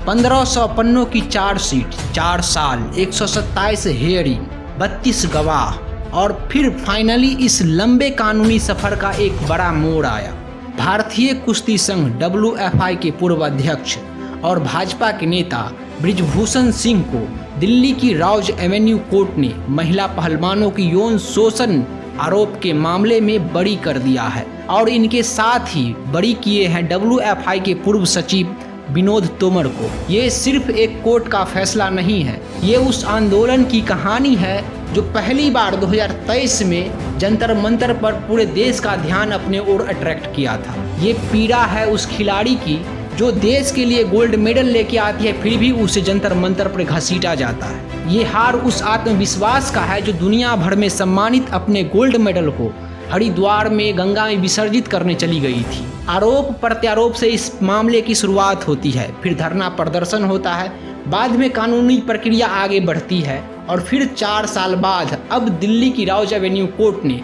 1500 पन्नों की चार्जशीट, 4 साल, 127 हेयरिंग, 32 गवाह और फिर फाइनली इस लंबे कानूनी सफर का एक बड़ा मोड़ आया। भारतीय कुश्ती संघ WFI के पूर्व अध्यक्ष और भाजपा के नेता बृजभूषण सिंह को दिल्ली की राउज एवेन्यू कोर्ट ने महिला पहलवानों की यौन शोषण आरोप के मामले में बरी कर दिया है और इनके साथ ही बरी किए हैं WFI के पूर्व सचिव विनोद तोमर को। ये सिर्फ एक कोर्ट का फैसला नहीं है, ये उस आंदोलन की कहानी है जो पहली बार 2023 में जंतर मंतर पर पूरे देश का ध्यान अपने ओर अट्रैक्ट किया था। ये पीड़ा है उस खिलाड़ी की जो देश के लिए गोल्ड मेडल लेके आती है फिर भी उसे जंतर मंतर पर घसीटा जाता है। ये हार उस आत्मविश्वास का है जो दुनिया भर में सम्मानित अपने गोल्ड मेडल को हरिद्वार में गंगा में विसर्जित करने चली गई थी। आरोप प्रत्यारोप से इस मामले की शुरुआत होती है, फिर धरना प्रदर्शन होता है, बाद में कानूनी प्रक्रिया आगे बढ़ती है और फिर 4 साल बाद अब दिल्ली की राउज एवेन्यू कोर्ट ने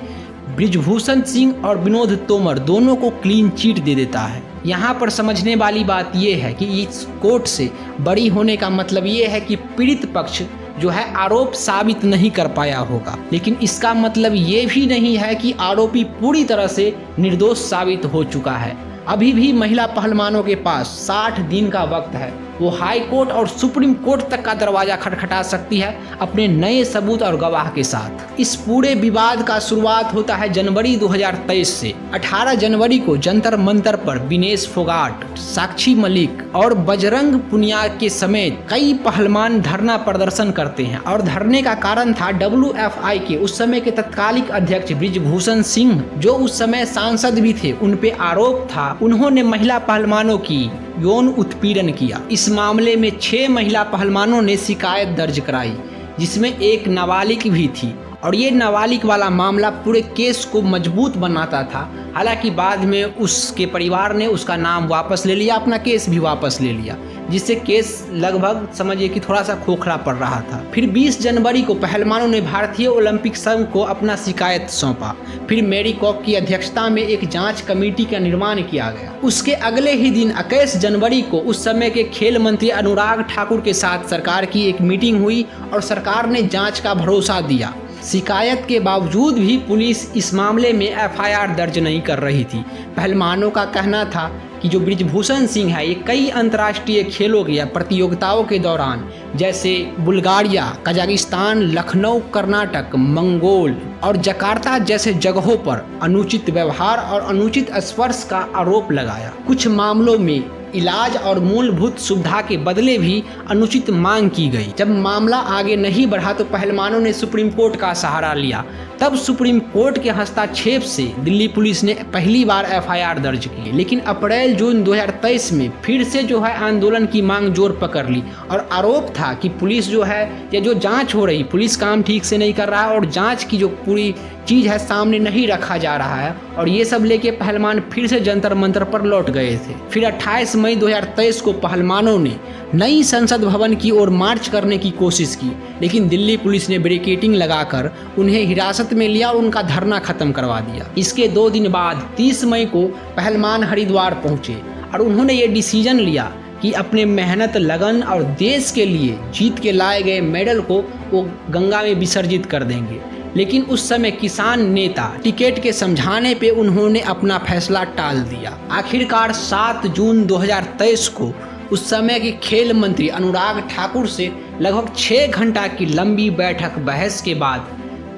बृजभूषण सिंह और विनोद तोमर दोनों को क्लीन चिट दे देता है। यहाँ पर समझने वाली बात यह है कि इस कोर्ट से बरी होने का मतलब ये है कि पीड़ित पक्ष जो है आरोप साबित नहीं कर पाया होगा, लेकिन इसका मतलब ये भी नहीं है कि आरोपी पूरी तरह से निर्दोष साबित हो चुका है। अभी भी महिला पहलवानों के पास 60 दिन का वक्त है, वो हाई कोर्ट और सुप्रीम कोर्ट तक का दरवाजा खटखटा सकती है अपने नए सबूत और गवाह के साथ। इस पूरे विवाद का शुरुआत होता है जनवरी 2023 से। 18 जनवरी को जंतर मंतर पर विनेश फोगाट, साक्षी मलिक और बजरंग पुनिया के समेत कई पहलवान धरना प्रदर्शन करते हैं और धरने का कारण था WFI के उस समय के तत्कालिक अध्यक्ष बृजभूषण सिंह, जो उस समय सांसद भी थे। उन पे आरोप था उन्होंने महिला पहलवानों की यौन उत्पीड़न किया। इस मामले में 6 महिला पहलवानों ने शिकायत दर्ज कराई, जिसमें एक नाबालिग भी थी और ये नाबालिग वाला मामला पूरे केस को मजबूत बनाता था। हालांकि बाद में उसके परिवार ने उसका नाम वापस ले लिया, अपना केस भी वापस ले लिया, जिससे केस लगभग समझिए कि थोड़ा सा खोखला पड़ रहा था। फिर 20 जनवरी को पहलवानों ने भारतीय ओलंपिक संघ को अपना शिकायत सौंपा। फिर मेरी कॉक की अध्यक्षता में एक जांच कमेटी का निर्माण किया गया। उसके अगले ही दिन 21 जनवरी को उस समय के खेल मंत्री अनुराग ठाकुर के साथ सरकार की एक मीटिंग हुई और सरकार ने जांच का भरोसा दिया। शिकायत के बावजूद भी पुलिस इस मामले में FIR दर्ज नहीं कर रही थी। पहलवानों का कहना था कि जो बृजभूषण सिंह है ये कई अंतर्राष्ट्रीय खेलों या प्रतियोगिताओं के दौरान जैसे Bulgaria, Kazakhstan, Lucknow, Karnataka, Mongol और जकार्ता जैसे जगहों पर अनुचित व्यवहार और अनुचित स्पर्श का आरोप लगाया। कुछ मामलों में इलाज और मूलभूत सुविधा के बदले भी अनुचित मांग की गई। जब मामला आगे नहीं बढ़ा तो पहलवानों ने सुप्रीम कोर्ट का सहारा लिया। तब सुप्रीम कोर्ट के हस्तक्षेप से दिल्ली पुलिस ने पहली बार FIR दर्ज की, लेकिन अप्रैल जून 2023 में फिर से जो है आंदोलन की मांग जोर पकड़ ली और आरोप था कि पुलिस जो है या जो जांच हो रही, पुलिस काम ठीक से नहीं कर रहा है और जांच की जो पूरी चीज़ है सामने नहीं रखा जा रहा है। और ये सब लेके पहलवान फिर से जंतर मंतर पर लौट गए थे। फिर 28 मई 2023 को पहलवानों ने नई संसद भवन की ओर मार्च करने की कोशिश की, लेकिन दिल्ली पुलिस ने बैरिकेडिंग लगाकर उन्हें हिरासत में लिया और उनका धरना खत्म करवा दिया। इसके 2 दिन बाद 30 मई को पहलवान हरिद्वार पहुंचे और उन्होंने ये डिसीजन लिया कि अपने मेहनत, लगन और देश के लिए जीत के लाए गए मेडल को वो गंगा में विसर्जित कर देंगे। लेकिन उस समय किसान नेता टिकैत के समझाने पे उन्होंने अपना फैसला टाल दिया। आखिरकार 7 जून 2023 को उस समय के खेल मंत्री अनुराग ठाकुर से लगभग 6 घंटा की लंबी बैठक बहस के बाद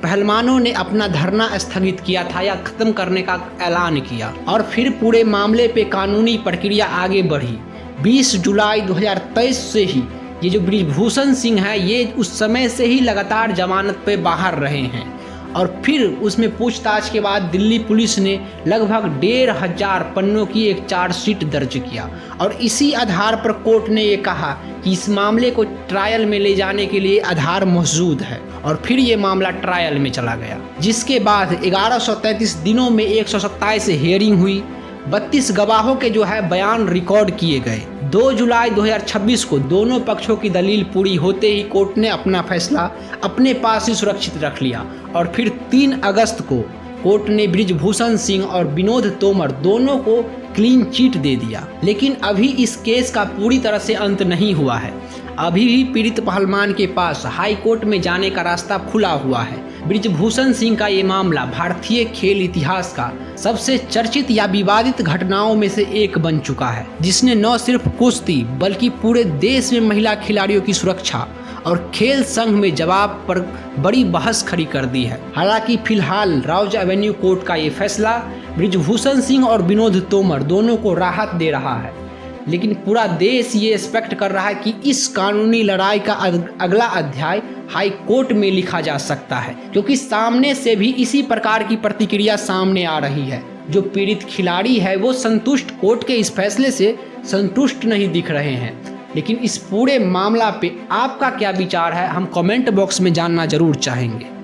पहलवानों ने अपना धरना स्थगित किया था या खत्म करने का ऐलान किया और फिर पूरे मामले पे कानूनी प्रक्रिया आगे बढ़ी। 20 जुलाई 2023 से ही ये जो बृजभूषण सिंह है ये उस समय से ही लगातार जमानत पे बाहर रहे हैं और फिर उसमें पूछताछ के बाद दिल्ली पुलिस ने लगभग 1500 पन्नों की एक चार्जशीट दर्ज किया और इसी आधार पर कोर्ट ने ये कहा कि इस मामले को ट्रायल में ले जाने के लिए आधार मौजूद है और फिर ये मामला ट्रायल में चला गया, जिसके बाद 1133 दिनों में 127 हेयरिंग हुई। 32 गवाहों के जो है बयान रिकॉर्ड किए गए। 2 जुलाई 2026 को दोनों पक्षों की दलील पूरी होते ही कोर्ट ने अपना फैसला अपने पास ही सुरक्षित रख लिया और फिर 3 अगस्त को कोर्ट ने बृजभूषण सिंह और विनोद तोमर दोनों को क्लीन चिट दे दिया। लेकिन अभी इस केस का पूरी तरह से अंत नहीं हुआ है। अभी भी पीड़ित पहलवान के पास हाई कोर्ट में जाने का रास्ता खुला हुआ है। बृजभूषण सिंह का ये मामला भारतीय खेल इतिहास का सबसे चर्चित या विवादित घटनाओं में से एक बन चुका है, जिसने न सिर्फ कुश्ती बल्कि पूरे देश में महिला खिलाड़ियों की सुरक्षा और खेल संघ में जवाब पर बड़ी बहस खड़ी कर दी है। हालांकि फिलहाल राउज एवेन्यू कोर्ट का ये फैसला बृजभूषण सिंह और विनोद तोमर दोनों को राहत दे रहा है, लेकिन पूरा देश ये एक्सपेक्ट कर रहा है कि इस कानूनी लड़ाई का अगला अध्याय हाई कोर्ट में लिखा जा सकता है, क्योंकि सामने से भी इसी प्रकार की प्रतिक्रिया सामने आ रही है। जो पीड़ित खिलाड़ी है वो कोर्ट के इस फैसले से संतुष्ट नहीं दिख रहे हैं। लेकिन इस पूरे मामला पे आपका क्या विचार है, हम कमेंट बॉक्स में जानना जरूर चाहेंगे।